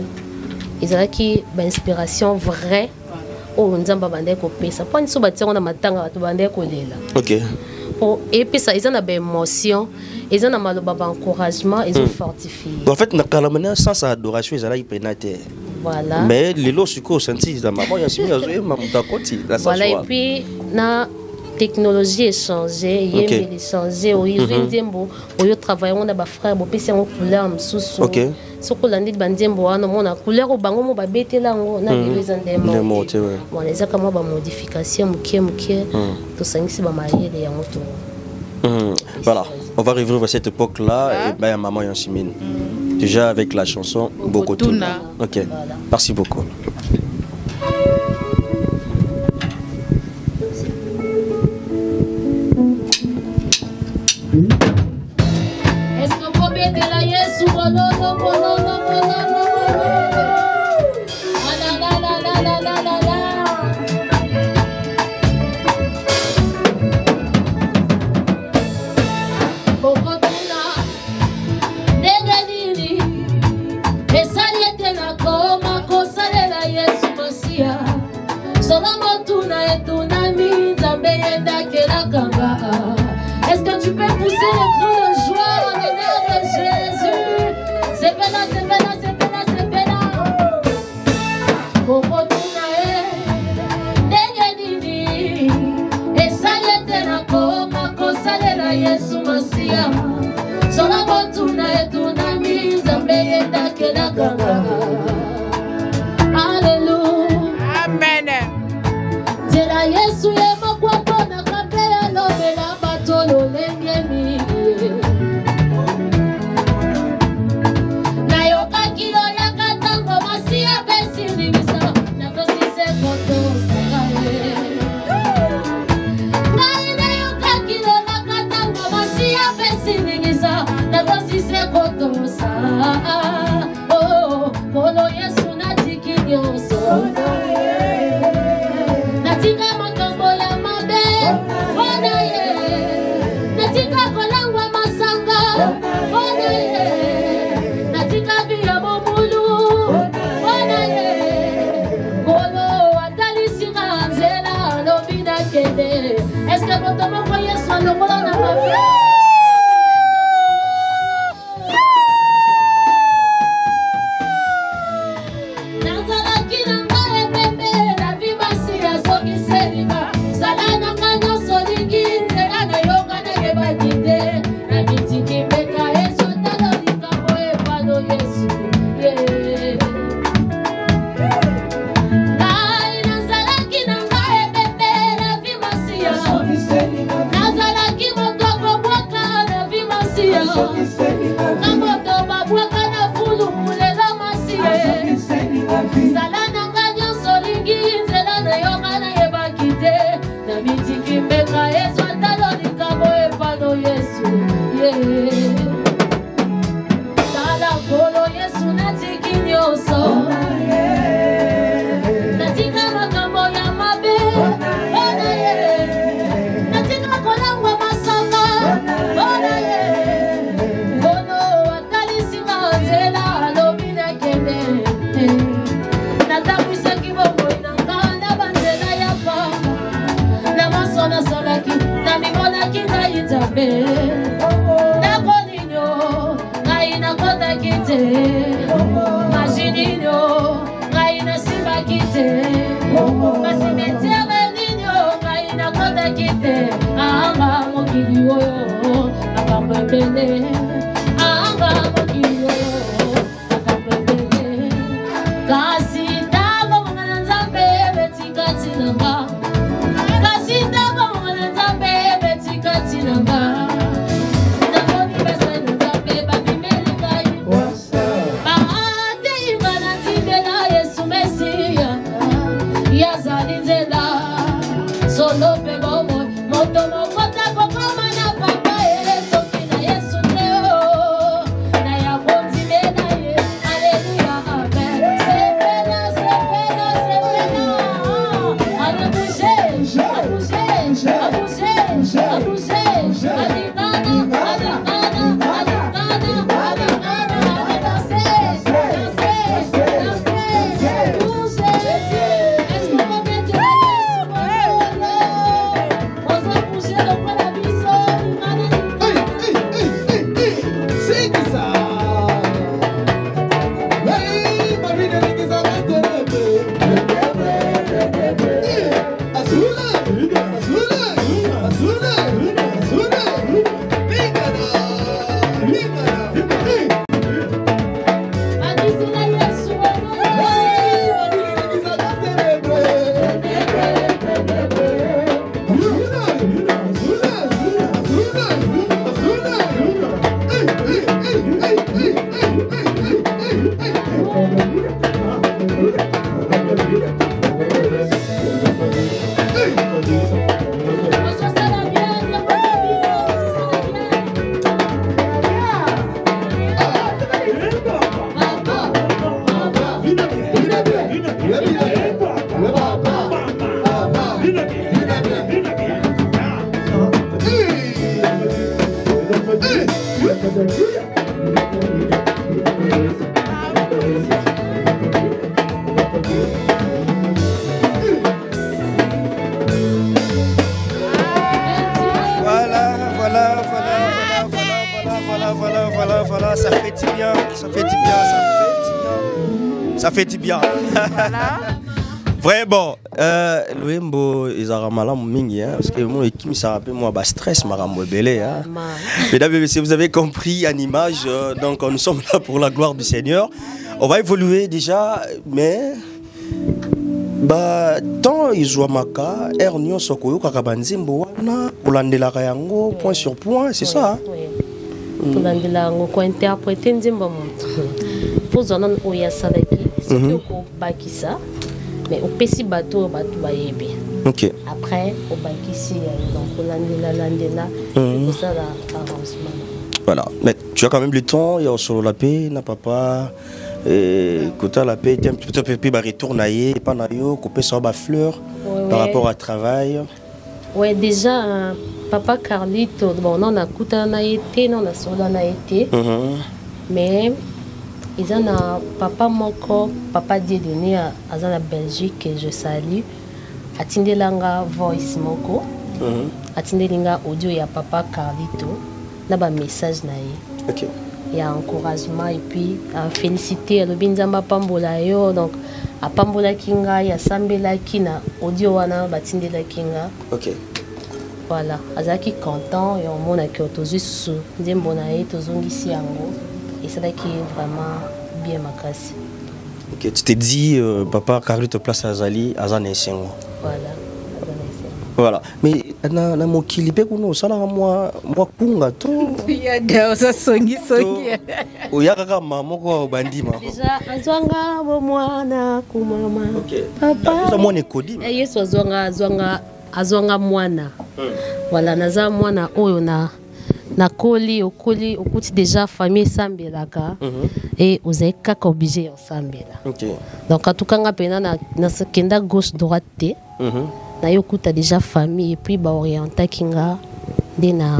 ils ont qui inspiration vraie. Oh, on n'a pas bandé copier. Ça pas une soubati on a matanga tu bandé coller là. Ok. Oh, et puis ça, ils ont une émotion, ils ont un mal encouragement, ils ont fortifié. En fait, na kalamana sans adoration, ils ont pénaté. Voilà. Mais les lots succo senti dans maman Yansimine voilà, et puis la technologie est changée, il y a changé, il y a travaillé, on a des frères, on a des couleurs, OK. Ce qu'on a dit bandembo on a couleur au bango ba bete là on a les andembo. Bon les a comme ba modification mukie to sangisi ba marier les yango. Voilà, on va revivre à cette époque-là et ben maman Yansimine. Déjà avec la chanson Bokotuna. Ok, voilà. Merci beaucoup. Est-ce qu'on peut mettre la yes ou est-ce que tu peux pousser les cris de joie en l'honneur de Jésus? C'est bella, c'est bella, c'est bella, c'est bella. Bokotuna ndengenini esaletela koma kosalela Yesu Masia. Sola botuna etunami nzambe yendakela kanga. Alléluia. Amen. Tela Yesu yema kwa kona kapela lobela batolo lengemi. Na yoka kilo ya katango masia besi nimisa na kosi se koto sakawe. Na yoka kilo ya katango masia besi nimisa na kosi se koto sa. Oh, polo Yesu na tikinyoso. Natika makambo ya mabe, ona ye. Natika kolangwa masanga, ona ye. Natika biya bomulu, ona ye. Kolo atalisi kanzela lobina kende. Est-ce que votre mot voyez soit le volant na mabe? Kasi tabo mga nzambe Voilà, ça fait du bien, ça fait du bien. Voilà. Vraiment, Loembo ils ont ramalan mingi parce que moi qui me ça rappelle moi bas stress marambo belé hein. Mesdames et messieurs, vous avez compris en image, donc nous sommes là pour la gloire du Seigneur. On va évoluer déjà, mais bah tant ils maka ernio sokoyo kakabanzimbo wana olandela yango point sur point, c'est ça hein? Olandela ngo ko interpréter nzimbo moto faut en oya salaki c'est ko bakisa mais au pesi bateau bayebi. OK. Après au bakisi donc olandela pour ça l'arrangement. Voilà, mais tu as quand même le temps, il y a sur la paix, n'a papa quand la paix un petit peu retourner pas nayo couper sur ba fleur par rapport à travail. Ouais, déjà papa Carlito bon on a coûté na été non on a sur na été. Mais ils ont un papa moko papa Dieudonné à la Belgique que je salue atindelanga voice moko atindelinga audio ya papa Carlito na ba message na ye. OK. Il y a encouragement et puis féliciter le binzamba pambola yo donc a pambola kinga ya sambela kina audio wana batindela kinga. OK. Voilà, azaki content et on mona que tozu su ndembo na ye tozongisi yango et c'est là qui est vraiment bien makasi. OK, tu t'es dit papa Carlito place azali azana esengo. Voilà. Voilà, mais na mokili pe kuno sala moi kunga to ya da ça songi oya kaka mamoko bandima déjà azwanga bo mwana kumama. OK. Papa ça mwana kodi yesu azwanga mwana. Voilà naza mwana oyo na okoli okuti déjà famille sambelaka et ozai kaka obligé osambela. OK. Donc atukanga pena na sekenda gauche droite na yokuta déjà famille et puis ba orienta kinga dina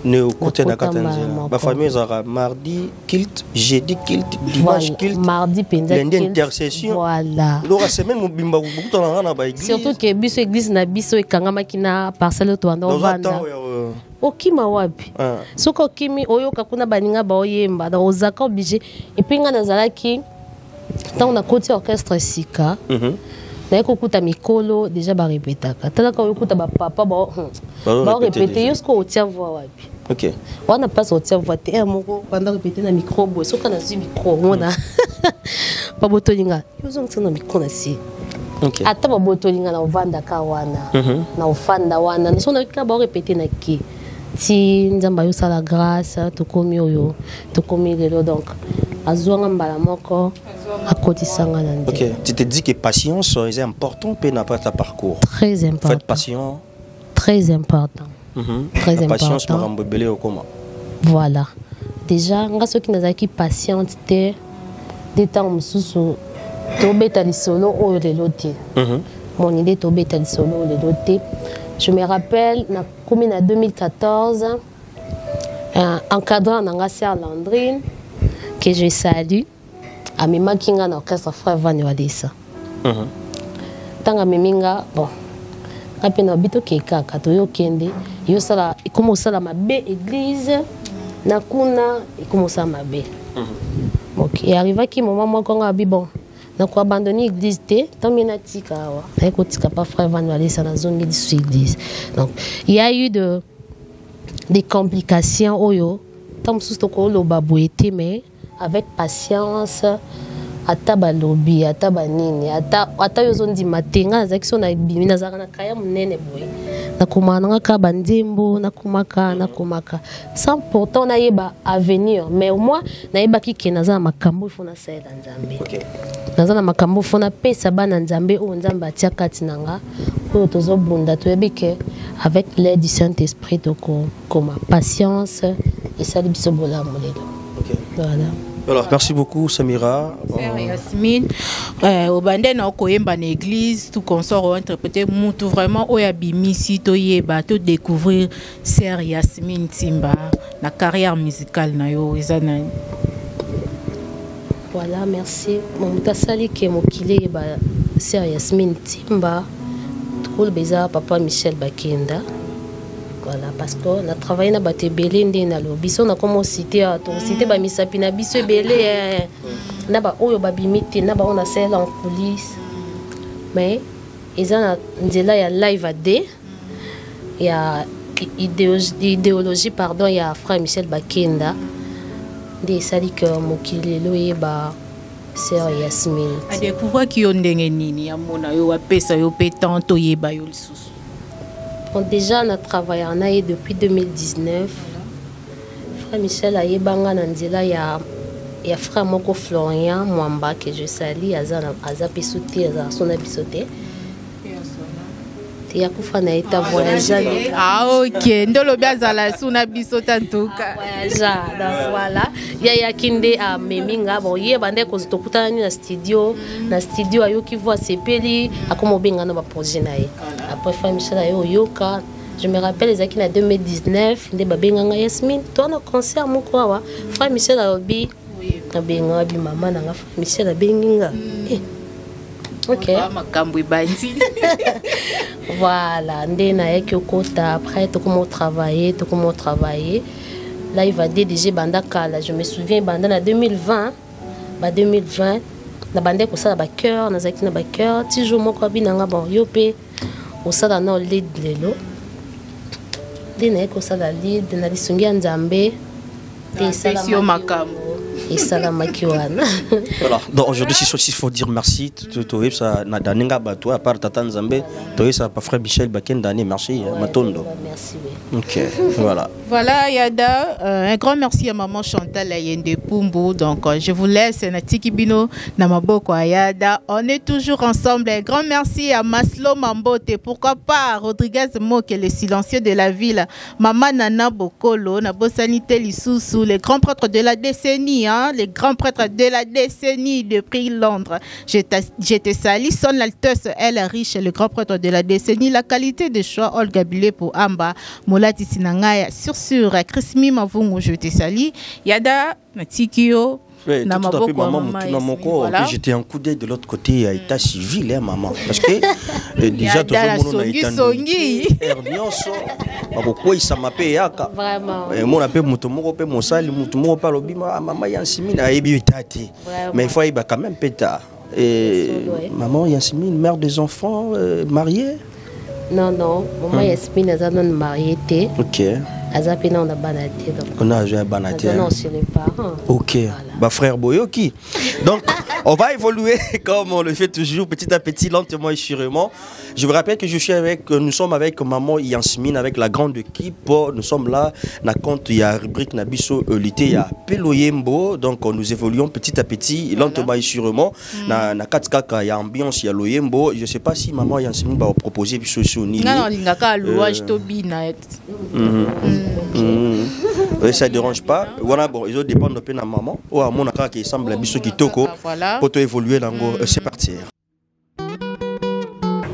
ne côté na katanzela ba famille zara mardi kilt jeudi kilt dimanche kilt mardi penza lundi intercession. Voilà donc la semaine mobimba bukuta na ba église surtout que biso église na biso ekangama kina parcelle to ando vanda okima wapi soko kimi oyoka kuna baninga ba oyemba na ozaka obligé et puis nga nazalaki tant on a côté orchestre sika na kokuta mikolo déjà ba répétaka tala ka yokuta ba papa ba répéter jusqu'au otia voix wapi. OK. On n'a pas sorti voix te moko pendant répéter na micro bo soka na zi micro mona ba botolinga yozong tsana micro na si ata babotolinga na ovandaka wana na ofanda wana so na ka ba répéter na ki ti nzamba yo sala grâce tokomi oyo tokomi lelo donc azwanga mbala moko akotisanga na nzela. Ok, tu te dis que patience est important pe na ta parcours. Très important. Faites patient. Très important. Très la important. Patience marambo belé au comment. Voilà. Déjà nga soki nazaki patiente te des temps mususu tobeta lisolo oyo lelo te. Mon idée tobeta lisolo lelo te. Je me rappelle na comme en 2014 encadrant nanga sœur Landrine que je salue à Mima Kinga na orchestre frère Van Wadesa. Tanga miminga bon kapena bito keka katoyo kende yo sala ikomo sala mabe église na kuna ikomo sala mabe. OK, et arriva ki moment moi ko ngabi bon na ko abandonner église te tomina tika wa na ko tika pas frère Van Wadesa na zongi di église. Donc il y a eu des complications oyo tam susto ko lo babuete mais avec patience ata balobi ata banini ata yo zondi matenga zakso na bimina zaka na kaya munene boy na kumana ka bandimbo na kumaka sans pourtant na yeba avenir mais au moins na yeba ki kenaza makambo ifo na saida nzambe. OK, naza na makambo fo na pesa bana nzambe o nzambe atia kati nanga ko tozo bunda to yebike avec l'aide du Saint-Esprit to comme patience et ça biso bola molelo. OK, voilà. Alors, merci beaucoup Samira. Sœur Yasmine, au bandé na koyemba na église, tout consort interpréter mutu vraiment oyabimisi to yeba to découvrir Sœur Yasmine Timba na carrière musicale na yo ezana. Voilà, merci. Mon tasali ke mokile ba Sœur Yasmine Timba, tout beza papa Michel Bakenda. Voilà, parce qu'on a travaillé na bate belé ndé na lo biso na comme cité ba misapi na biso belé na ba oyo ba bimite na ba on a celle en coulisses mais ils ont nzela ya live à D il y a idéologie pardon il y a frère Michel Bakenda des sali que mokilelo yeba Sœur Yasmine a découvrir ki yo ndenge nini ya mona yo apesa yo petanto yeba yo lisusu. Bon, déjà, on a travaillé en Aïe depuis 2019. Frère Michel a yébanga nanzela ya frère Moko Florian Mwamba que je salue aza pisouté aza sona bisoté. Ya kufa na eta voyager. Ah OK, ndolo biaza la sona bisota ntuka. Voyager. Donc voilà, ya kinde a meminga bon ye bande ko zitokuta na studio ayo ki voit sepeli akomo benga na ba projet na ye. Après frère Michel ayo yoka, je me rappelle les akina 2019 nde ba benga nga Yasmine, toi na concert moko wa frère Michel ayobi na benga bi mama na nga frère Michel a benginga. OK. Voilà, après comment travailler. Là il va DDG Bandaka là, je me souviens Bandana 2020 la bande ko ça ba cœur na zaki na ba cœur ti jour moko binanga bon yopé au ça na lead lelo dina ko ça la lead na lisungi nzambe et ça la makambo. Voilà. Donc aujourd'hui, il faut dire merci. Ça n'a donné à part Tata Nzambe. Ça pas frère Michel Bakenda. Merci. Matondo. Merci. Ok. Voilà. Voilà Yada. Un grand merci à maman Chantal Ayende Pumbu. Donc je vous laisse. Natiki Bino Namaboko Yada. On est toujours ensemble. Un grand merci à Maslo Mambote. Pourquoi pas Rodriguez Moke, le silencieux de la ville. Maman Nana Bokolo, Nabo Sanité Lissousou, les grands prêtres de la décennie. Les grands prêtres de la décennie de prix Londres. Je te salue, son Altesse, elle est riche, le grand prêtre de la décennie, la qualité de choix, Olga Bilé pour Amba, Molati Sinangaya, sur Chris Mimavungu, je te salue, Yada, Natikio. Oui, tout à fait, maman, voilà. J'étais en coup d'œil de l'autre côté à état civil, hein, maman. Parce que déjà, tout le monde a été pourquoi ça m'appelle Yaka. Vraiment. Mon appel Moutomoro, mon sale, Moutomoro, par le bima, maman Yansimine a ébutati. Mais il faut y quand même pétard. Et maman Yansimine, mère des enfants, mariée? Non, maman Yansimine, elle est mariée. Ok. Azapina on a banaté donc on a joué à banaté. Non, chez les parents. OK. Voilà. Bah frère Boyoki. Donc On va évoluer comme on le fait toujours, petit à petit, lentement et sûrement. Je vous rappelle que nous sommes avec maman Yasmine, avec la grande équipe. Nous sommes là, na compte, il y a rubrique Nabiso Lité, il y a Peloyembo. Donc nous évoluons petit à petit, lentement et sûrement. Na Katkaka, il y a ambiance, il y a Loyembo. Je ne sais pas si maman Yasmine va proposer Biso Soni. Non, il n'y a qu'à louage Tobina. Oui, ça ne dérange pas. Voilà, bon, ils ont dépendre de peine à maman. Ou à mon accord qui semble Biso Kitoko. Pour évoluer dans c'est parti.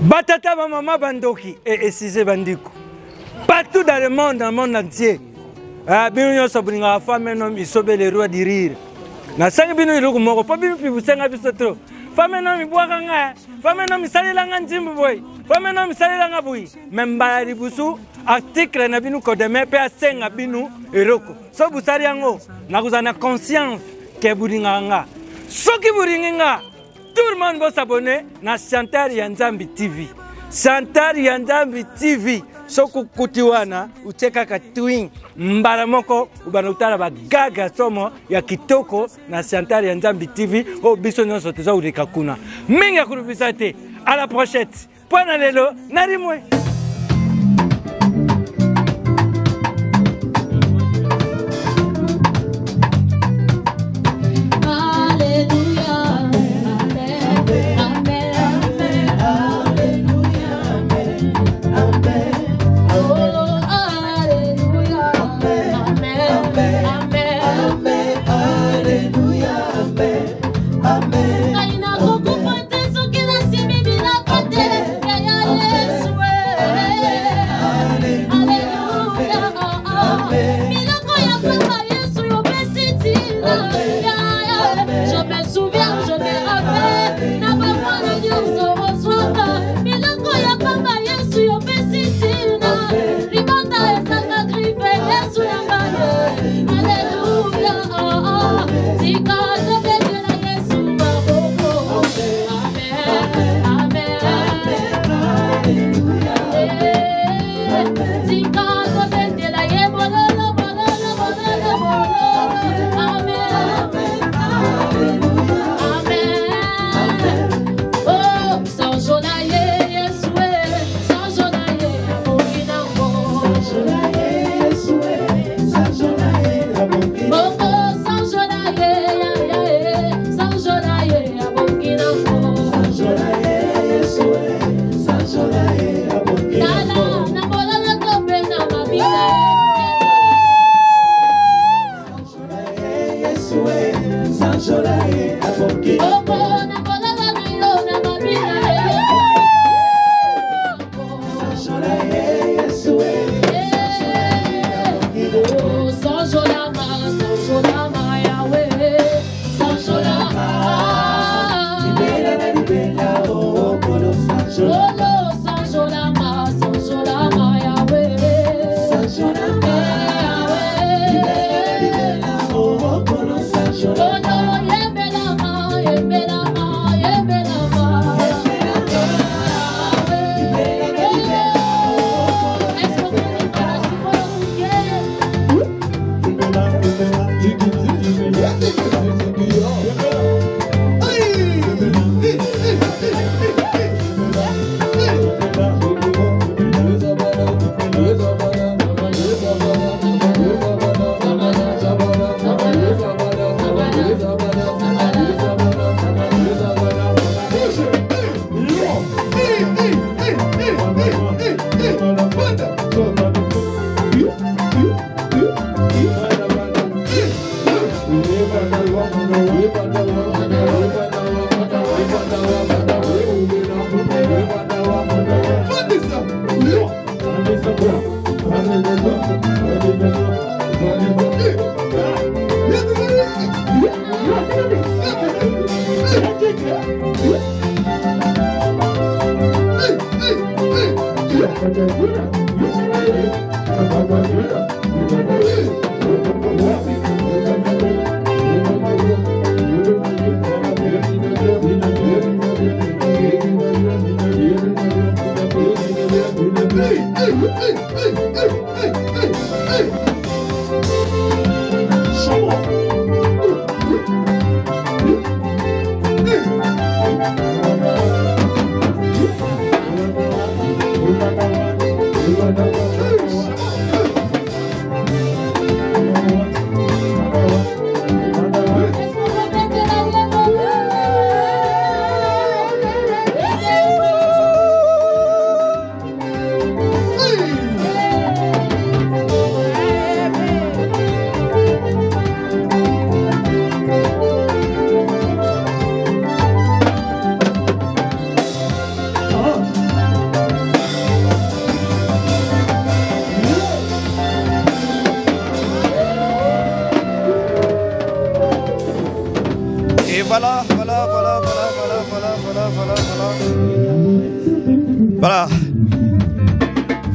Batata maman bandoki et Cissé Bandikou. Partout dans le monde entier. Bino sobringa femme nom isobe les rois du rire. Na sangi bino iluku moko pa bino pi busenga biso trop. Femme nom ibwaka nga, femme nom isalila nga nzimbu boy. Femme nom isalila nga boy. Memba ribusu article na bino kodeme pe asenga bino eroko. So busari yango na kuzana conscience ke buringa nga. Soki buringa tout le monde va s'abonner à Chantal Yanzambi TV. Chantal Yanzambi TV. Soku kutiwana, ucheka katwing, mbaramoko, ubanutara bagaga somo ya kitoko na Chantal Yanzambi TV. O biso nyonso teza ureka kuna. Minga kurubisate. À la prochaine. Pona lelo, narimwe.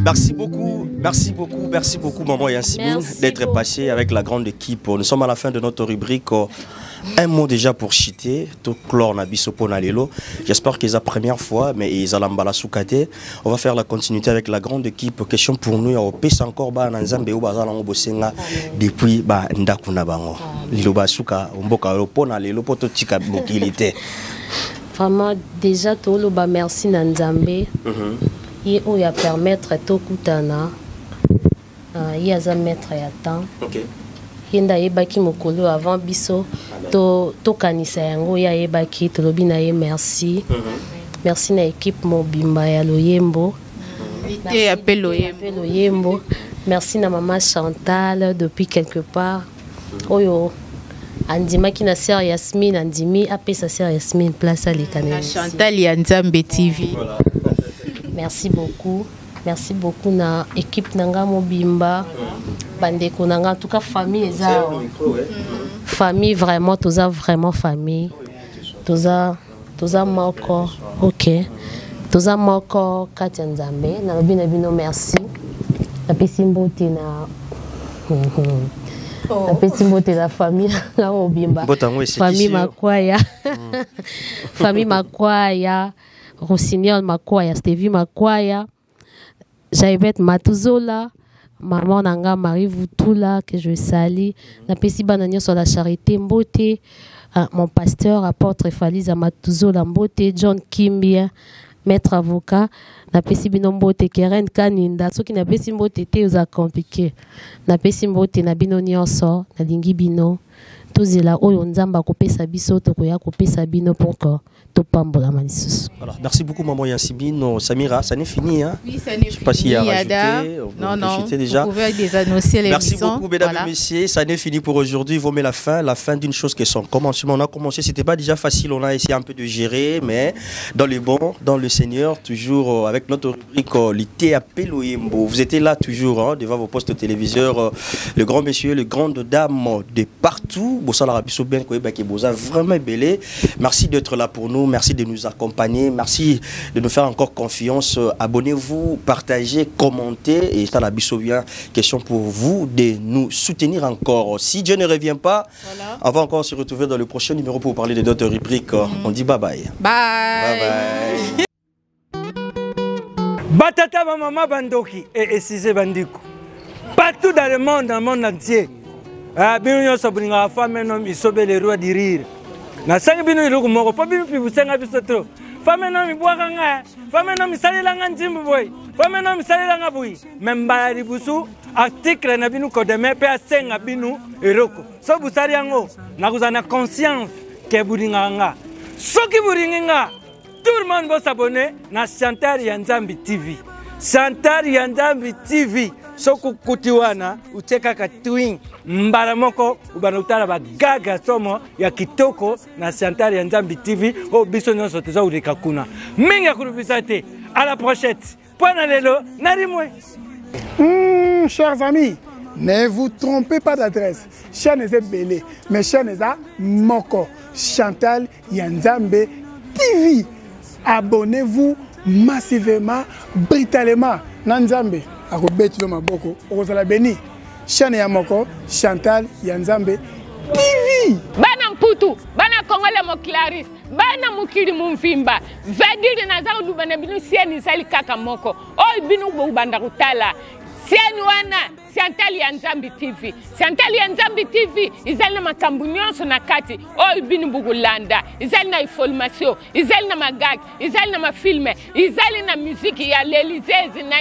Merci beaucoup, maman Yansimine, d'être passé avec la grande équipe. Nous sommes à la fin de notre rubrique. Un mot déjà pour chiter, tout clore na biso pona lelo. J'espère que c'est la première fois, mais ils allent mbala soukate. On va faire la continuité avec la grande équipe. Question pour nous, on pèse encore ba na Nzambe ou bazala ngo bosenga depuis ba ndakuna bango. Lilo ba souka mboka pona lelo poto tika mokilité. Vraiment déjà tout le ba merci na Nzambe. Il y a permettre tout kutana. Il y a za mettre ya temps. OK. Yenda yebaki mokolo avant biso to kanisa yango ya yebaki tolobi na ye merci. Merci na équipe mobimba ya Loyembo. Et appel Loyembo. Merci na maman Chantal depuis quelque part. Oyo andima ki na sœur Yasmine andimi apé sa sœur Yasmine place à l'écane. Chantal ya Nzambe TV. Merci beaucoup. Merci beaucoup na équipe nanga mobimba. Bandeko nanga en tout cas famille eza. Famille vraiment toza vraiment famille. Toza moko. OK. Toza moko Katia Nzambe na lobi na bino merci. Na pesi mbote na na pesi mbote la famille na mobimba. Famille Makwaya. Famille Makwaya. Rossignol Makwaya, Stevie Makwaya. Jaibet Matuzola, maman Nanga Marie Voutula, que je salue. Na pesi bananyo sur la charité Mbote, mon pasteur apôtre Faliza Matuzola Mbote, John Kimbia, maître avocat. Na pesi bino Mbote Keren Kaninda, so ki na pesi Mbote te uza compliqué. Na pesi Mbote na bino nyonso, na lingi bino. Tozela oyo nzamba kopesa biso to koya kopesa bino pour que voilà. Merci beaucoup maman Yansimine. Samira, ça n'est fini hein? Oui, ça n'est fini. Je sais pas s'il y a rajouté. Non, déjà. Vous pouvez désannoncer les Merci beaucoup mesdames et messieurs. Ça n'est fini pour aujourd'hui. Vous mettez la fin d'une chose qui est son commencement. On a commencé, c'était pas déjà facile. On a essayé un peu de gérer, mais dans le bon, dans le Seigneur, toujours avec notre rubrique Lité à Peloyembo. Vous étiez là toujours hein, devant vos postes téléviseurs. Le grand monsieur, les grandes dames de partout. Vraiment belé. Merci d'être là pour nous. Merci de nous accompagner. Merci de nous faire encore confiance. Abonnez-vous, partagez, commentez. Et ça, la biso vient. Question pour vous de nous soutenir encore. Si Dieu ne revient pas, voilà. On va encore se retrouver dans le prochain numéro pour parler de d'autres rubriques. On dit bye bye. Bye. Bye bye. Batata maman bandoki et Cissé Bandikou. Partout dans le monde entier. Bino sobringa femme un homme isobe les rois de rire. Na sangi bino iluku moko po bino pibusenga biso trop. Femme un homme ibwaka nga. Femme un homme salila nga ntimbu boy. Femme un homme salila nga boy. Memba ribusu article na bino kodeme pe asenga bino eroko. So busari yango na kuzana conscience ke buringa nga. Soki buringa tout le monde va s'abonner na Chantal ya Nzambe TV. Chantal ya Nzambe TV. Soku kutiwana uteka ka twin mbala moko ubana utala ba gaga somo ya kitoko na Chantal ya Nzambe TV o biso nyonso teza ureka kuna minga kurubisa te à la prochaine pona lelo narimwe. Chers amis, ne vous trompez pas d'adresse. Chaîne est belé, mais chaîne est moko Chantal ya Nzambe TV. Abonnez-vous massivement, brutalement na Nzambe. Akobetilo maboko okozala beni chaîne ya moko Chantal ya Nzambe TV. Bana mputu bana Kongole mo Clarisse bana mukiri mumfimba vadiri na za lubana binu sieni sali kaka moko o binu bo banda kutala sieni wana Chantal ya Nzambe TV. Chantal ya Nzambe TV izali na makambu nyonso na kati o binu bugulanda izali na information izali na magag izali na mafilme izali na muziki ya l'Elysée na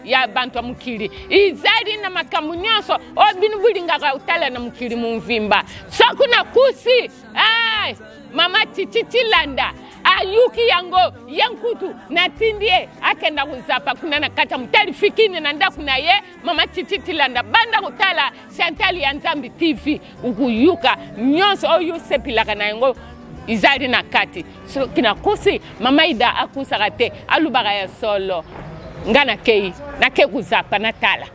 ya bantu mukiri izali na makambu nyonso o binu bulinga ka utala na mukiri mumvimba sokuna kusi ay mama Titi Landa ayuki yango yankutu na tindie akenda kuzapa kuna na kata mtali fikini na nda kuna ye mama Titi Landa banda kutala Chantal ya Nzambe TV ukuyuka nyonso oyo sepilaka na yango izali na kati so kina kusi mama Ida akusaka te alubaka ya solo ngana kei na ke kuzapa na tala.